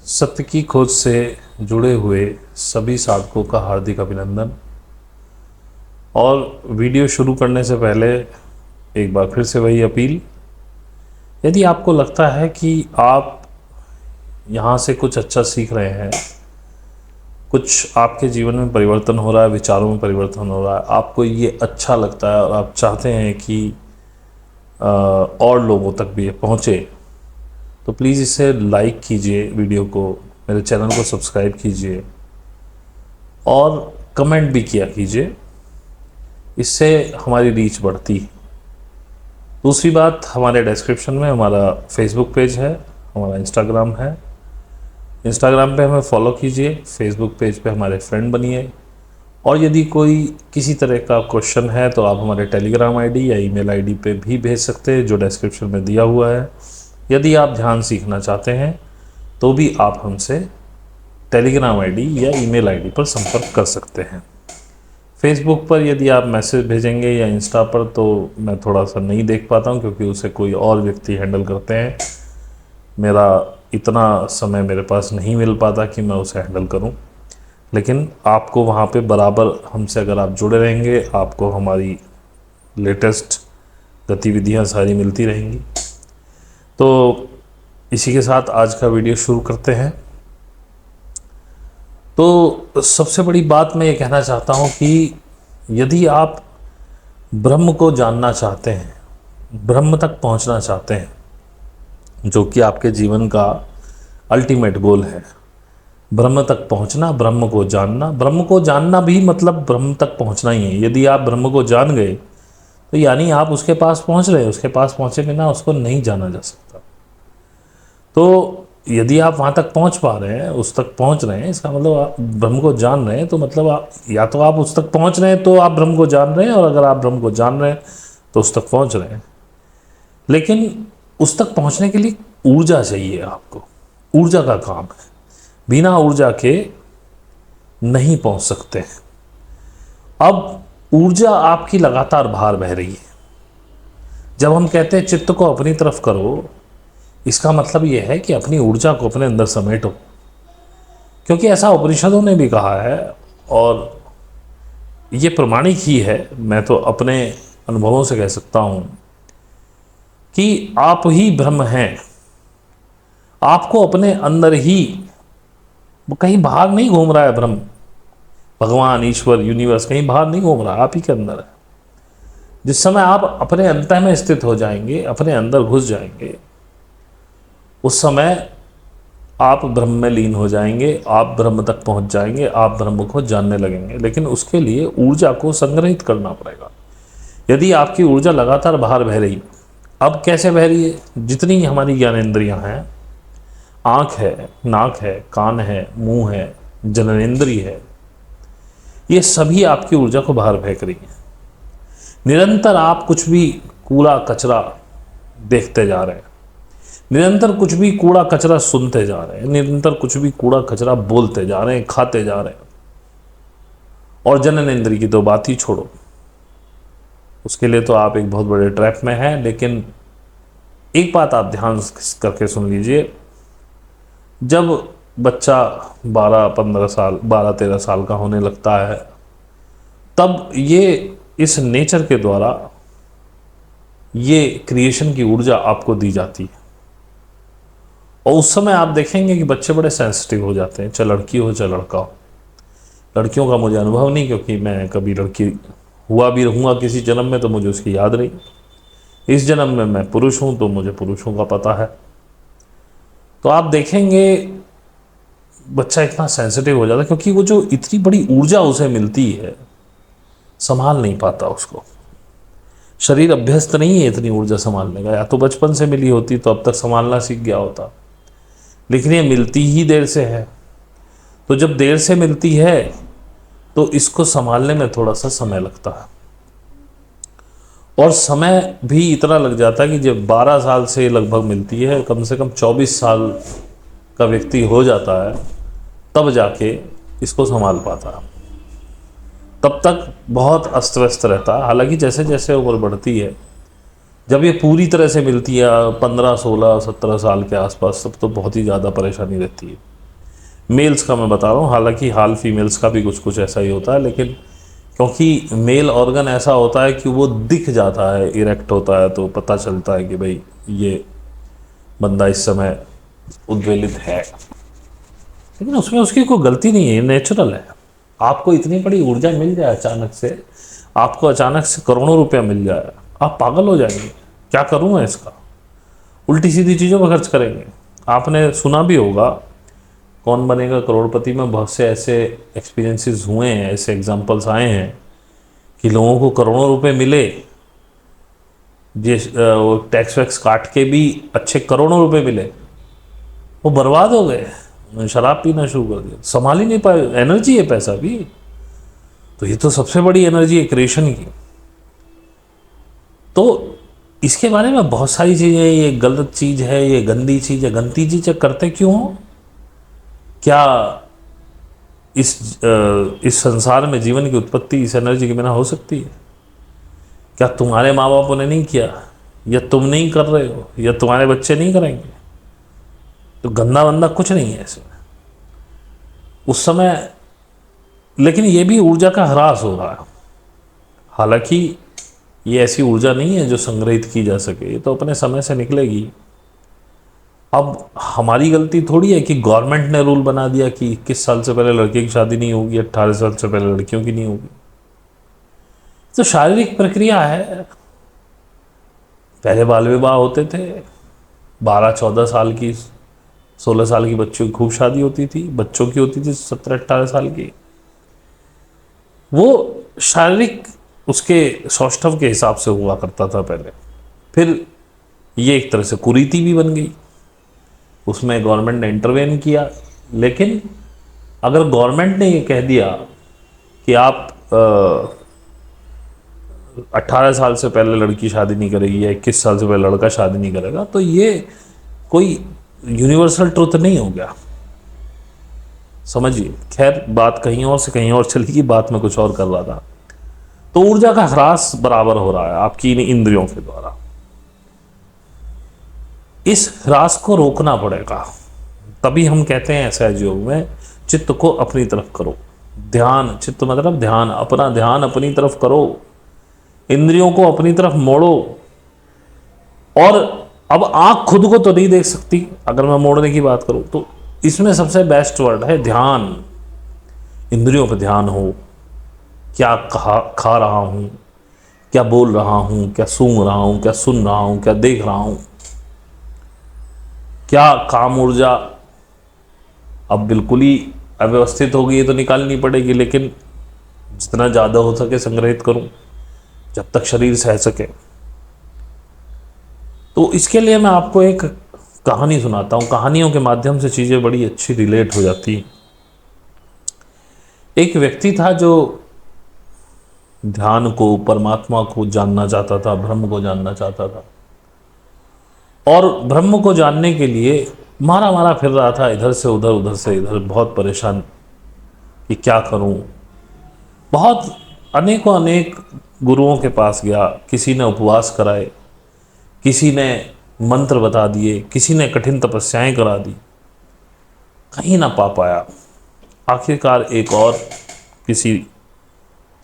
सत्य की खोज से जुड़े हुए सभी साधकों का हार्दिक अभिनंदन। और वीडियो शुरू करने से पहले एक बार फिर से वही अपील, यदि आपको लगता है कि आप यहाँ से कुछ अच्छा सीख रहे हैं, कुछ आपके जीवन में परिवर्तन हो रहा है, विचारों में परिवर्तन हो रहा है, आपको ये अच्छा लगता है और आप चाहते हैं कि और लोगों तक भी ये पहुँचे, तो प्लीज़ इसे लाइक कीजिए, वीडियो को, मेरे चैनल को सब्सक्राइब कीजिए और कमेंट भी किया कीजिए। इससे हमारी रीच बढ़ती है। दूसरी बात, हमारे डिस्क्रिप्शन में हमारा फेसबुक पेज है, हमारा इंस्टाग्राम है। इंस्टाग्राम पे हमें फॉलो कीजिए, फेसबुक पेज पे हमारे फ्रेंड बनिए। और यदि कोई किसी तरह का क्वेश्चन है तो आप हमारे टेलीग्राम आईडी या ईमेल आईडी पे भी भेज सकते हैं, जो डिस्क्रिप्शन में दिया हुआ है। यदि आप ध्यान सीखना चाहते हैं तो भी आप हमसे टेलीग्राम आईडी या ईमेल आईडी पर संपर्क कर सकते हैं। फेसबुक पर यदि आप मैसेज भेजेंगे या इंस्टा पर तो मैं थोड़ा सा नहीं देख पाता हूँ, क्योंकि उसे कोई और व्यक्ति हैंडल करते हैं। मेरा इतना समय मेरे पास नहीं मिल पाता कि मैं उसे हैंडल करूँ। लेकिन आपको वहाँ पे बराबर हमसे अगर आप जुड़े रहेंगे, आपको हमारी लेटेस्ट गतिविधियाँ सारी मिलती रहेंगी। तो इसी के साथ आज का वीडियो शुरू करते हैं। तो सबसे बड़ी बात मैं ये कहना चाहता हूँ कि यदि आप ब्रह्म को जानना चाहते हैं, ब्रह्म तक पहुँचना चाहते हैं, जो कि आपके जीवन का अल्टीमेट गोल है, ब्रह्म तक पहुँचना, ब्रह्म को जानना भी मतलब ब्रह्म तक पहुँचना ही है। यदि आप ब्रह्म को जान गए तो यानी आप उसके पास पहुँच रहे हैं। उसके पास पहुँचे बिना उसको नहीं जाना जा सकता। तो यदि आप वहाँ तक पहुँच पा रहे हैं, उस तक पहुँच रहे हैं, इसका मतलब आप ब्रह्म को जान रहे हैं। तो मतलब आप या तो आप उस तक पहुँच रहे हैं तो आप ब्रह्म को जान रहे हैं, और अगर आप ब्रह्म को जान रहे हैं तो उस तक पहुँच रहे हैं। लेकिन उस तक पहुँचने के लिए ऊर्जा चाहिए आपको। ऊर्जा का काम है, बिना ऊर्जा के नहीं पहुँच सकते। अब ऊर्जा आपकी लगातार बाहर बह रही है। जब हम कहते हैं चित्त को अपनी तरफ करो, इसका मतलब यह है कि अपनी ऊर्जा को अपने अंदर समेटो, क्योंकि ऐसा उपनिषदों ने भी कहा है और ये प्रमाणिक ही है। मैं तो अपने अनुभवों से कह सकता हूँ कि आप ही ब्रह्म हैं। आपको अपने अंदर ही, कहीं बाहर नहीं घूम रहा है ब्रह्म, भगवान, ईश्वर, यूनिवर्स कहीं बाहर नहीं घूम रहा, आप ही के अंदर है। जिस समय आप अपने अंतर में स्थित हो जाएंगे, अपने अंदर घुस जाएंगे, उस समय आप ब्रह्म में लीन हो जाएंगे, आप ब्रह्म तक पहुंच जाएंगे, आप ब्रह्म को जानने लगेंगे। लेकिन उसके लिए ऊर्जा को संग्रहित करना पड़ेगा। यदि आपकी ऊर्जा लगातार बाहर बह रही, अब कैसे बह रही है? जितनी हमारी ज्ञानेंद्रियां हैं, आँख है, नाक है, कान है, मुंह है, जननेंद्रिय है, ये सभी आपकी ऊर्जा को बाहर फेंक रही हैं। निरंतर आप कुछ भी कूड़ा कचरा देखते जा रहे हैं, निरंतर कुछ भी कूड़ा कचरा सुनते जा रहे हैं, निरंतर कुछ भी कूड़ा कचरा बोलते जा रहे हैं, खाते जा रहे हैं। और जननेंद्रिय की तो बात ही छोड़ो, उसके लिए तो आप एक बहुत बड़े ट्रैप में हैं। लेकिन एक बात आप ध्यान करके सुन लीजिए, जब बच्चा 12-15 साल, 12-13 साल का होने लगता है, तब ये इस नेचर के द्वारा ये क्रिएशन की ऊर्जा आपको दी जाती है। और उस समय आप देखेंगे कि बच्चे बड़े सेंसिटिव हो जाते हैं, चाहे लड़की हो चाहे लड़का हो। लड़कियों का मुझे अनुभव नहीं, क्योंकि मैं कभी लड़की हुआ भी रहूँगा किसी जन्म में तो मुझे उसकी याद नहीं। इस जन्म में मैं पुरुष हूँ तो मुझे पुरुषों का पता है। तो आप देखेंगे बच्चा इतना सेंसिटिव हो जाता है, क्योंकि वो जो इतनी बड़ी ऊर्जा उसे मिलती है, संभाल नहीं पाता उसको। शरीर अभ्यस्त नहीं है इतनी ऊर्जा संभालने का। या तो बचपन से मिली होती तो अब तक संभालना सीख गया होता, लेकिन ये मिलती ही देर से है। तो जब देर से मिलती है तो इसको संभालने में थोड़ा सा समय लगता है, और समय भी इतना लग जाता है कि जब 12 साल से लगभग मिलती है, कम से कम 24 साल का व्यक्ति हो जाता है, तब जाके इसको संभाल पाता है। तब तक बहुत अस्त व्यस्त रहता है। हालांकि जैसे जैसे उम्र बढ़ती है, जब ये पूरी तरह से मिलती है 15, 16, 17 साल के आसपास, तब तो बहुत ही ज़्यादा परेशानी रहती है। मेल्स का मैं बता रहा हूँ, हालांकि हाल फीमेल्स का भी कुछ कुछ ऐसा ही होता है, लेकिन क्योंकि मेल ऑर्गन ऐसा होता है कि वो दिख जाता है, इरेक्ट होता है, तो पता चलता है कि भाई ये बंदा इस समय उद्वेलित है। लेकिन उसमें उसकी कोई गलती नहीं है, ये नेचुरल है। आपको इतनी बड़ी ऊर्जा मिल जाए अचानक से, आपको अचानक से करोड़ों रुपया मिल जाए, आप पागल हो जाएंगे, क्या करूँ मैं इसका, उल्टी सीधी चीज़ों पर खर्च करेंगे। आपने सुना भी होगा कौन बनेगा करोड़पति में, बहुत से ऐसे एक्सपीरियंसेस हुए हैं, ऐसे एग्जांपल्स आए हैं कि लोगों को करोड़ों रुपए मिले, जिस वो टैक्स वैक्स काट के भी अच्छे करोड़ों रुपए मिले, वो बर्बाद हो गए, उन्होंने शराब पीना शुरू कर दिया, संभाल ही नहीं पाए। एनर्जी है पैसा भी, तो ये तो सबसे बड़ी एनर्जी है क्रिएशन की। तो इसके बारे में बहुत सारी चीज़ें, ये गलत चीज़ है, ये गंदी चीज़ है। गंदी चीज़ें करते क्यों हो? क्या इस संसार में जीवन की उत्पत्ति इस एनर्जी के बिना हो सकती है? क्या तुम्हारे माँ बापों ने नहीं किया, या तुम नहीं कर रहे हो, या तुम्हारे बच्चे नहीं करेंगे? तो गंदा बंदा कुछ नहीं है इसमें उस समय। लेकिन ये भी ऊर्जा का ह्रास हो रहा है। हालांकि ये ऐसी ऊर्जा नहीं है जो संग्रहित की जा सके, ये तो अपने समय से निकलेगी। अब हमारी गलती थोड़ी है कि गवर्नमेंट ने रूल बना दिया कि 21 साल से पहले लड़के की शादी नहीं होगी, 18 साल से पहले लड़कियों की नहीं होगी। तो शारीरिक प्रक्रिया है। पहले बाल विवाह होते थे, 12-14 साल की, 16 साल की बच्चों की खूब शादी होती थी, बच्चों की होती थी 17-18 साल की। वो शारीरिक उसके सौष्ठव के हिसाब से हुआ करता था पहले। फिर ये एक तरह से कुरीति भी बन गई, उसमें गवर्नमेंट ने इंटरवेन किया। लेकिन अगर गवर्नमेंट ने ये कह दिया कि आप 18 साल से पहले लड़की शादी नहीं करेगी या 21 साल से पहले लड़का शादी नहीं करेगा, तो ये कोई यूनिवर्सल ट्रुथ नहीं हो गया, समझिए। खैर, बात कहीं और से कहीं और चली गई, बात में कुछ और कर रहा था। तो ऊर्जा का ह्रास बराबर हो रहा है आपकी इन इंद्रियों के द्वारा। इस ह्रास को रोकना पड़ेगा। तभी हम कहते हैं सहज योग में चित्त को अपनी तरफ करो। ध्यान, चित्त मतलब ध्यान, अपना ध्यान अपनी तरफ करो, इंद्रियों को अपनी तरफ मोड़ो। और अब आंख खुद को तो नहीं देख सकती, अगर मैं मोड़ने की बात करूं तो इसमें सबसे बेस्ट वर्ड है ध्यान। इंद्रियों पर ध्यान हो, क्या खा रहा हूं, क्या बोल रहा हूं, क्या सूंघ रहा हूं, क्या सुन रहा हूं, क्या देख रहा हूं, क्या काम ऊर्जा अब बिल्कुल ही अव्यवस्थित हो गई है तो निकालनी पड़ेगी, लेकिन जितना ज़्यादा हो सके संग्रहित करूं जब तक शरीर सह सके। तो इसके लिए मैं आपको एक कहानी सुनाता हूं। कहानियों के माध्यम से चीज़ें बड़ी अच्छी रिलेट हो जाती हैं। एक व्यक्ति था जो ध्यान को, परमात्मा को जानना चाहता था, ब्रह्म को जानना चाहता था। और ब्रह्म को जानने के लिए मारा मारा फिर रहा था, इधर से उधर, उधर से इधर, बहुत परेशान कि क्या करूं। बहुत अनेकों अनेक गुरुओं के पास गया, किसी ने उपवास कराए, किसी ने मंत्र बता दिए, किसी ने कठिन तपस्याएं करा दी, कहीं ना पा पाया। आखिरकार एक और किसी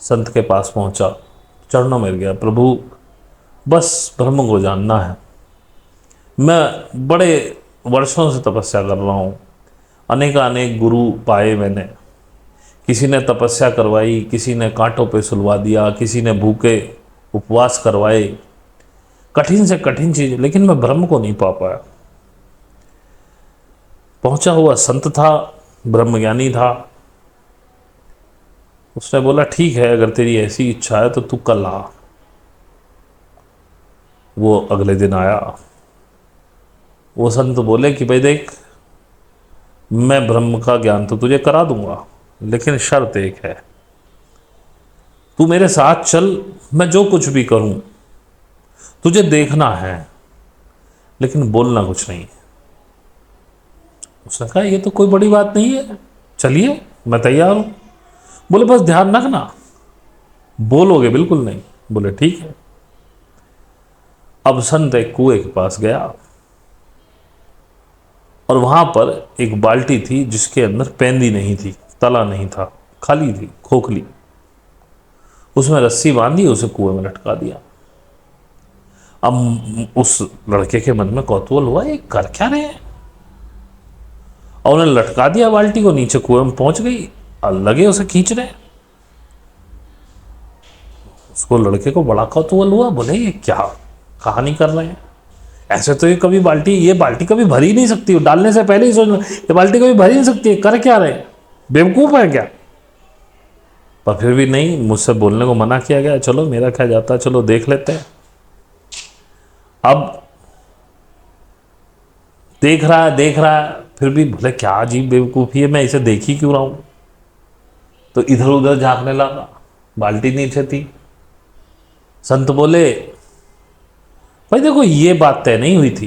संत के पास पहुंचा, चरणों में गया, प्रभु बस ब्रह्म को जानना है, मैं बड़े वर्षों से तपस्या कर रहा हूँ, अनेक गुरु पाए मैंने, किसी ने तपस्या करवाई, किसी ने कांटों पे सुलवा दिया, किसी ने भूखे उपवास करवाए, कठिन से कठिन चीज, लेकिन मैं ब्रह्म को नहीं पा पाया। पहुंचा हुआ संत था, ब्रह्मज्ञानी था। उसने बोला ठीक है, अगर तेरी ऐसी इच्छा है तो तू कल आ। वो अगले दिन आया। वो संत बोले कि भाई देख, मैं ब्रह्म का ज्ञान तो तुझे करा दूंगा, लेकिन शर्त एक है, तू मेरे साथ चल, मैं जो कुछ भी करूं तुझे देखना है, लेकिन बोलना कुछ नहीं। उसने कहा ये तो कोई बड़ी बात नहीं है, चलिए मैं तैयार हूं। बोले बस ध्यान रखना, बोलोगे बिल्कुल नहीं। बोले ठीक है। अब संत एक कुएं के पास गया और वहां पर एक बाल्टी थी जिसके अंदर पेंदी नहीं थी, तला नहीं था, खाली थी, खोखली। उसमें रस्सी बांधी, उसे कुएं में लटका दिया। अब उस लड़के के मन में कौतूहल हुआ, ये कर क्या रहे हैं, और उन्हें लटका दिया बाल्टी को, नीचे कुएं में पहुंच गई और लगे उसे खींच रहे। उसको, लड़के को बड़ा कौतूहल हुआ, बोले ये क्या कहानी कर रहे हैं, ऐसे तो ये कभी ये बाल्टी कभी भर ही नहीं सकती, डालने से पहले ही सोचना ये बाल्टी कभी भर ही नहीं सकती, कर क्या रहे हैं, बेवकूफ है क्या। पर फिर भी नहीं, मुझसे बोलने को मना किया गया, चलो मेरा क्या जाता है, चलो देख लेते हैं। अब देख रहा है, फिर भी बोले क्या अजीब बेवकूफ़ी है, मैं इसे देख ही क्यों रहा हूं। तो इधर उधर झांकने लगा, बाल्टी नीचे थी। संत बोले भाई देखो ये बात तय नहीं हुई थी,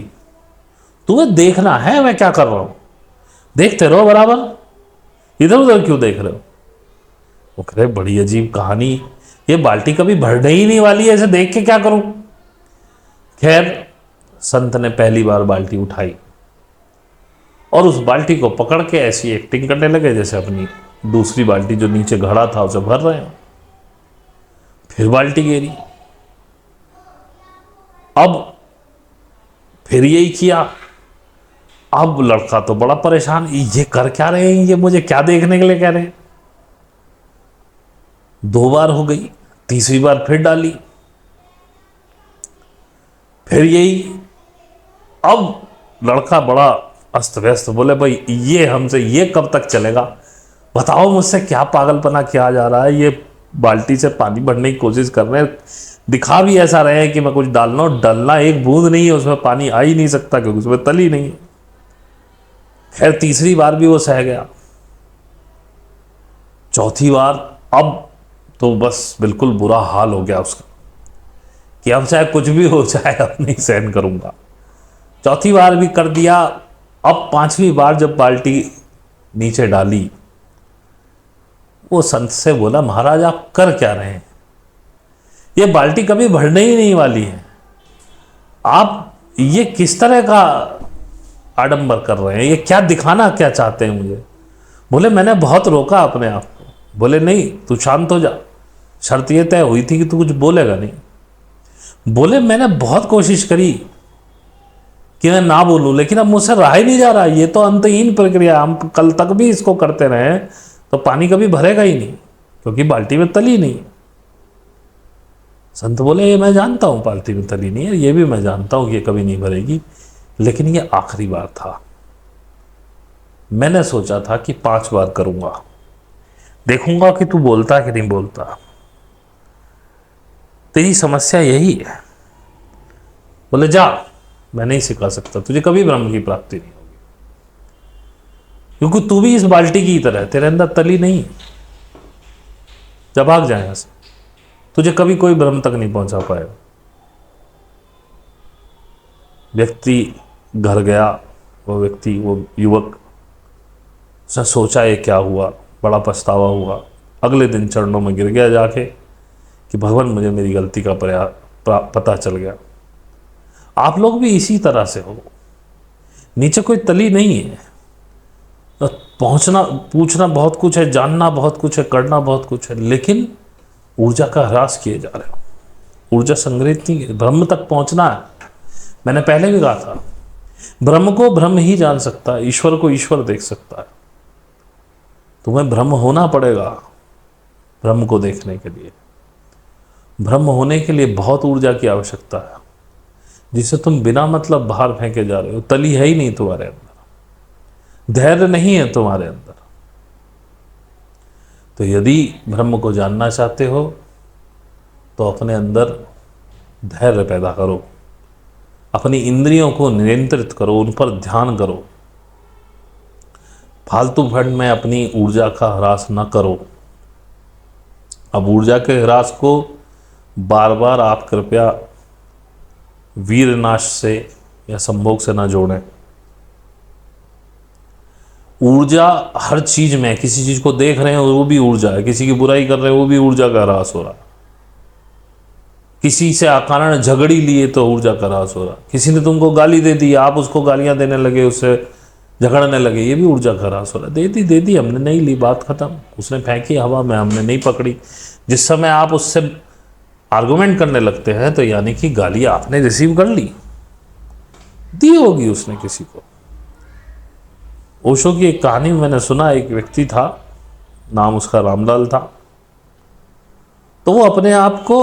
तुम्हें देखना है मैं क्या कर रहा हूं, देखते रहो बराबर, इधर उधर क्यों देख रहे हो। वो कह रहे बड़ी अजीब कहानी, ये बाल्टी कभी भरने ही नहीं वाली है, ऐसे देख के क्या करूं। खैर संत ने पहली बार बाल्टी उठाई और उस बाल्टी को पकड़ के ऐसी एक्टिंग करने लगे जैसे अपनी दूसरी बाल्टी जो नीचे घड़ा था उसे भर रहे हैं। फिर बाल्टी गिरी, अब फिर यही किया। अब लड़का तो बड़ा परेशान, ये कर क्या रहे हैं, ये मुझे क्या देखने के लिए कह रहे हैं। 2 बार हो गई, तीसरी बार फिर डाली, फिर यही। अब लड़का बड़ा अस्त व्यस्त, बोले भाई ये हमसे ये कब तक चलेगा, बताओ मुझसे क्या पागलपना किया जा रहा है, ये बाल्टी से पानी भरने की कोशिश कर रहे हैं, दिखा भी ऐसा रहे हैं कि मैं कुछ डलना एक बूंद नहीं है, उसमें पानी आ ही नहीं सकता क्योंकि उसमें तली नहीं है। खैर तीसरी बार भी वो सह गया, चौथी बार अब तो बस बिल्कुल बुरा हाल हो गया उसका कि अब चाहे कुछ भी हो जाए अब नहीं सहन करूंगा। चौथी बार भी कर दिया। अब 5वीं बार जब बाल्टी नीचे डाली, वो संत से बोला महाराज आप कर क्या रहे हैं, ये बाल्टी कभी भरने ही नहीं वाली है, आप ये किस तरह का आडंबर कर रहे हैं, ये क्या दिखाना क्या चाहते हैं मुझे। बोले मैंने बहुत रोका अपने आप को। बोले नहीं तू शांत हो जा, शर्त ये तय हुई थी कि तू कुछ बोलेगा नहीं। बोले मैंने बहुत कोशिश करी कि मैं ना बोलूं, लेकिन अब मुझसे रहा ही नहीं जा रहा, ये तो अंतहीन प्रक्रिया, हम कल तक भी इसको करते रहे तो पानी कभी भरेगा ही नहीं क्योंकि बाल्टी में तली नहीं। संत बोले ये मैं जानता हूं बाल्टी में तली नहीं है, ये भी मैं जानता हूं कि ये कभी नहीं भरेगी, लेकिन ये आखिरी बार था, मैंने सोचा था कि 5 बार करूंगा, देखूंगा कि तू बोलता कि नहीं बोलता। तेरी समस्या यही है। बोले जा, मैं नहीं सिखा सकता, तुझे कभी ब्रह्म की प्राप्ति नहीं होगी क्योंकि तू भी इस बाल्टी की तरह, तेरे अंदर तली नहीं। जब भाग जाए यहां से, तुझे कभी कोई ब्रह्म तक नहीं पहुंचा पाएगा। व्यक्ति घर गया, वो युवक, उसने सोचा ये क्या हुआ, बड़ा पछतावा हुआ। अगले दिन चरणों में गिर गया जाके कि भगवान मुझे मेरी गलती का पता चल गया। आप लोग भी इसी तरह से हो, नीचे कोई तली नहीं है, पहुंचना पूछना बहुत कुछ है, जानना बहुत कुछ है, करना बहुत कुछ है, लेकिन ऊर्जा का ह्रास किए जा रहे हो, ऊर्जा संग्रहित नहीं है, ब्रह्म तक पहुंचना है। मैंने पहले भी कहा था ब्रह्म को ब्रह्म ही जान सकता है, ईश्वर को ईश्वर देख सकता है। तुम्हें ब्रह्म होना पड़ेगा ब्रह्म को देखने के लिए। ब्रह्म होने के लिए बहुत ऊर्जा की आवश्यकता है जिसे तुम बिना मतलब बाहर फेंके जा रहे हो। तली है ही नहीं तुम्हारे अंदर, धैर्य नहीं है तुम्हारे अंदर। तो यदि ब्रह्म को जानना चाहते हो तो अपने अंदर धैर्य पैदा करो, अपनी इंद्रियों को नियंत्रित करो, उन पर ध्यान करो, फालतू फंड में अपनी ऊर्जा का ह्रास न करो। अब ऊर्जा के ह्रास को बार बार आप कृपया वीरनाश से या संभोग से ना जोड़ें। ऊर्जा हर चीज में, किसी चीज को देख रहे हैं वो भी ऊर्जा है, किसी की बुराई कर रहे हैं वो भी ऊर्जा का ह्रास हो रहा, किसी से अकारण झगड़ी लिए तो ऊर्जा का ह्रास हो रहा, किसी ने तुमको गाली दे दी आप उसको गालियां देने लगे, उससे झगड़ने लगे, ये भी ऊर्जा का ह्रास हो रहा है। दे दी हमने, नहीं ली, बात खत्म। उसने फेंकी हवा में, हमने नहीं पकड़ी। जिस समय आप उससे आर्गुमेंट करने लगते हैं तो यानी कि गाली आपने रिसीव कर ली, दी होगी उसने किसी को। ओशो की एक कहानी मैंने सुना, एक व्यक्ति था, नाम उसका रामलाल था। तो वो अपने आप को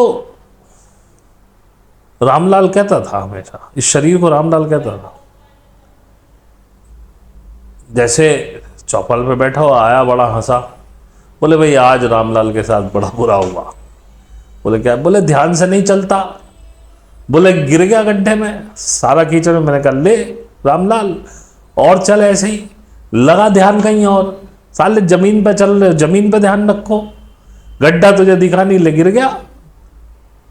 रामलाल कहता था हमेशा, इस शरीर को रामलाल कहता था। जैसे चौपाल पे बैठा हुआ, आया, बड़ा हंसा, बोले भाई आज रामलाल के साथ बड़ा बुरा हुआ। बोले क्या? बोले ध्यान से नहीं चलता, बोले गिर गया गड्ढे में, सारा कीचड़ में। मैंने कहा ले रामलाल, और चल ऐसे ही, लगा ध्यान कहीं और, साले जमीन पे चल रहे, जमीन पे ध्यान रखो, गड्ढा तुझे दिखा नहीं, ले गिर गया।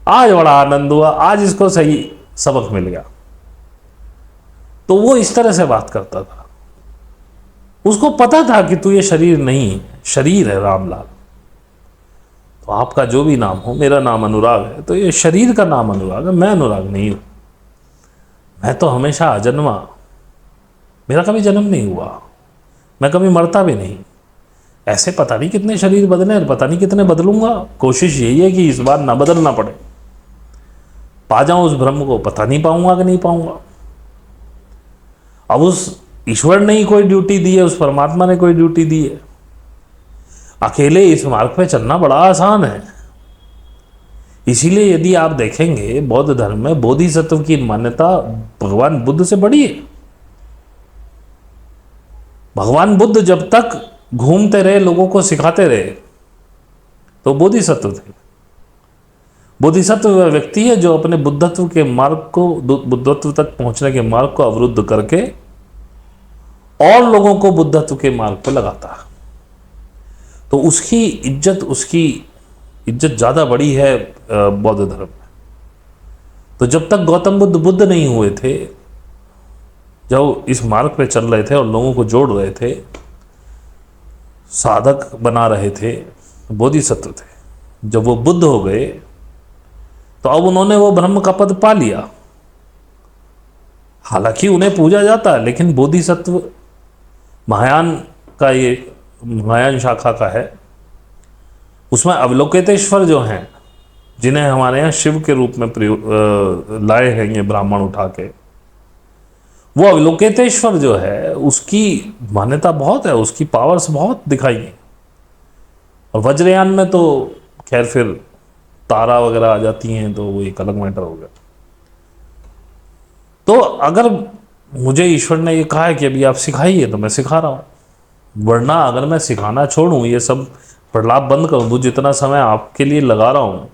आज बड़ा आनंद हुआ, आज इसको सही सबक मिल गया। तो वो इस तरह से बात करता था। उसको पता था कि तू ये शरीर नहीं, शरीर है रामलाल। तो आपका जो भी नाम हो, मेरा नाम अनुराग है, तो ये शरीर का नाम अनुराग है, मैं अनुराग नहीं हूं। मैं तो हमेशा अजन्मा, मेरा कभी जन्म नहीं हुआ, मैं कभी मरता भी नहीं। ऐसे पता नहीं कितने शरीर बदले और पता नहीं कितने बदलूंगा। कोशिश यही है कि इस बार ना बदलना पड़े, पा जाऊं उस ब्रह्म को। पता नहीं पाऊंगा कि नहीं पाऊंगा। अब उस ईश्वर ने ही कोई ड्यूटी दी है, उस परमात्मा ने कोई ड्यूटी दी है। अकेले इस मार्ग पे चलना बड़ा आसान है। इसीलिए यदि आप देखेंगे बौद्ध धर्म में बोधिसत्व की मान्यता भगवान बुद्ध से बड़ी है। भगवान बुद्ध जब तक घूमते रहे, लोगों को सिखाते रहे, तो बोधिसत्व थे। बोधिसत्व वह व्यक्ति है जो अपने बुद्धत्व के मार्ग को, बुद्धत्व तक पहुंचने के मार्ग को अवरुद्ध करके और लोगों को बुद्धत्व के मार्ग पर लगाता है। तो उसकी इज्जत ज्यादा बड़ी है बौद्ध धर्म में। तो जब तक गौतम बुद्ध बुद्ध नहीं हुए थे, जब इस मार्ग पे चल रहे थे और लोगों को जोड़ रहे थे, साधक बना रहे थे, बोधिसत्व थे। जब वो बुद्ध हो गए तो अब उन्होंने वो ब्रह्म का पद पा लिया। हालांकि उन्हें पूजा जाता है, लेकिन बोधिसत्व महायान का, ये महायान शाखा का है, उसमें अवलोकितेश्वर जो हैं, जिन्हें हमारे यहाँ शिव के रूप में लाए हैं ये ब्राह्मण उठा के, वो अवलोकितेश्वर जो है उसकी मान्यता बहुत है, उसकी पावर्स बहुत दिखाई हैं। और वज्रयान में तो खैर फिर तारा वगैरह आ जाती हैं, तो वो एक अलग मैटर हो गया। तो अगर मुझे ईश्वर ने ये कहा है कि अभी आप सिखाइए, तो मैं सिखा रहा हूँ। वरना अगर मैं सिखाना छोड़ूं, ये सब प्रलाप बंद कर दूं, जितना समय आपके लिए लगा रहा हूं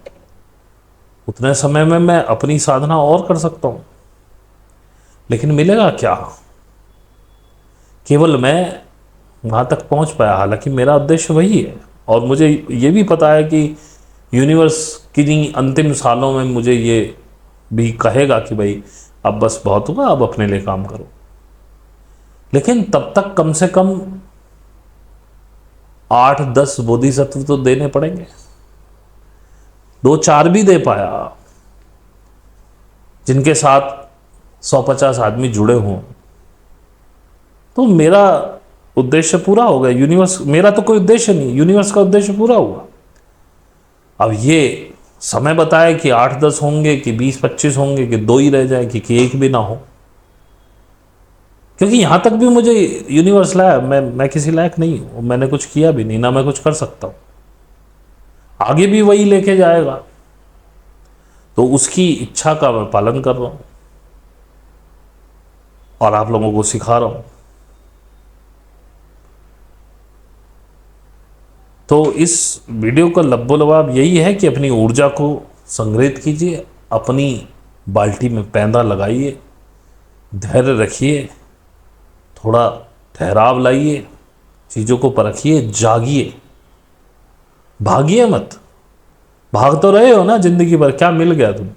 उतने समय में मैं अपनी साधना और कर सकता हूं। लेकिन मिलेगा क्या? केवल मैं वहां तक पहुंच पाया। हालांकि मेरा उद्देश्य वही है, और मुझे ये भी पता है कि यूनिवर्स किन्हीं अंतिम सालों में मुझे ये भी कहेगा कि भाई अब बस बहुत हुआ, अब अपने लिए काम करो। लेकिन तब तक कम से कम 8-10 बोधिसत्व तो देने पड़ेंगे। 2-4 भी दे पाया, जिनके साथ 150 आदमी जुड़े हों, तो मेरा उद्देश्य पूरा हो गया। यूनिवर्स, मेरा तो कोई उद्देश्य नहीं, यूनिवर्स का उद्देश्य पूरा हुआ। अब ये समय बताए कि 8-10 होंगे कि 20-25 होंगे कि 2 ही रह जाए कि 1 भी ना हो। क्योंकि यहां तक भी मुझे यूनिवर्स लाया, मैं किसी लायक नहीं हूं, मैंने कुछ किया भी नहीं, ना मैं कुछ कर सकता हूं। आगे भी वही लेके जाएगा, तो उसकी इच्छा का मैं पालन कर रहा हूं और आप लोगों को सिखा रहा हूं। तो इस वीडियो का लब्बो-लबाब यही है कि अपनी ऊर्जा को संग्रहित कीजिए, अपनी बाल्टी में पैंदा लगाइए, धैर्य रखिए, थोड़ा ठहराव लाइए, चीज़ों को परखिए, जागिए, भागिए मत। भाग तो रहे हो ना जिंदगी भर, क्या मिल गया तुम?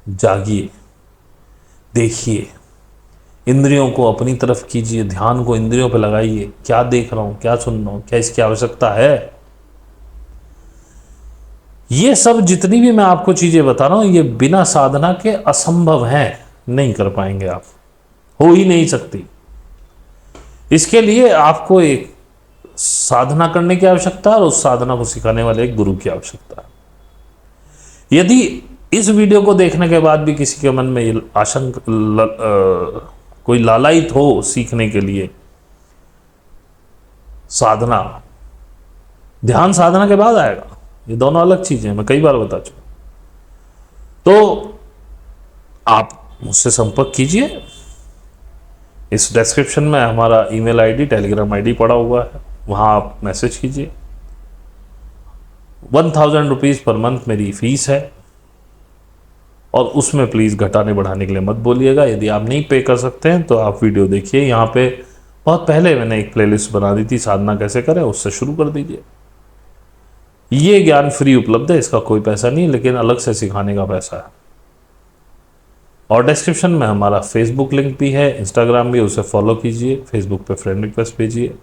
जागिए, देखिए, इंद्रियों को अपनी तरफ कीजिए, ध्यान को इंद्रियों पर लगाइए। क्या देख रहा हूं, क्या सुन रहा हूं, क्या इसकी आवश्यकता है? ये सब जितनी भी मैं आपको चीजें बता रहा हूं, ये बिना साधना के असंभव हैं, नहीं कर पाएंगे आप, हो ही नहीं सकती। इसके लिए आपको एक साधना करने की आवश्यकता है और उस साधना को सिखाने वाले एक गुरु की आवश्यकता है। यदि इस वीडियो को देखने के बाद भी किसी के मन में ये कोई लालायित हो सीखने के लिए, साधना, ध्यान साधना के बाद आएगा, ये दोनों अलग चीजें हैं, मैं कई बार बता चुका। तो आप मुझसे संपर्क कीजिए। इस डिस्क्रिप्शन में हमारा ईमेल आईडी, टेलीग्राम आईडी पड़ा हुआ है, वहां आप मैसेज कीजिए। 1000 रुपीज़ पर मंथ मेरी फीस है, और उसमें प्लीज़ घटाने बढ़ाने के लिए मत बोलिएगा। यदि आप नहीं पे कर सकते हैं तो आप वीडियो देखिए, यहाँ पे बहुत पहले मैंने एक प्लेलिस्ट बना दी थी, साधना कैसे करें, उससे शुरू कर दीजिए। ये ज्ञान फ्री उपलब्ध है, इसका कोई पैसा नहीं, लेकिन अलग से सिखाने का पैसा है। और डिस्क्रिप्शन में हमारा फेसबुक लिंक भी है, इंस्टाग्राम भी, उसे फॉलो कीजिए, फेसबुक पे फ्रेंड रिक्वेस्ट भेजिए।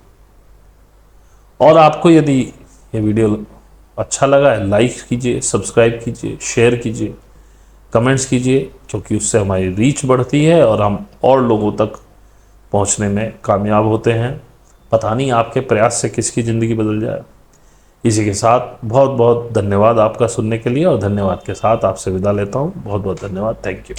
और आपको यदि ये वीडियो अच्छा लगा है, लाइक कीजिए, सब्सक्राइब कीजिए, शेयर कीजिए, कमेंट्स कीजिए, क्योंकि उससे हमारी रीच बढ़ती है और हम और लोगों तक पहुंचने में कामयाब होते हैं। पता नहीं आपके प्रयास से किसकी ज़िंदगी बदल जाए। इसी के साथ बहुत बहुत धन्यवाद आपका सुनने के लिए, और धन्यवाद के साथ आपसे विदा लेता हूं। बहुत बहुत धन्यवाद। Thank you.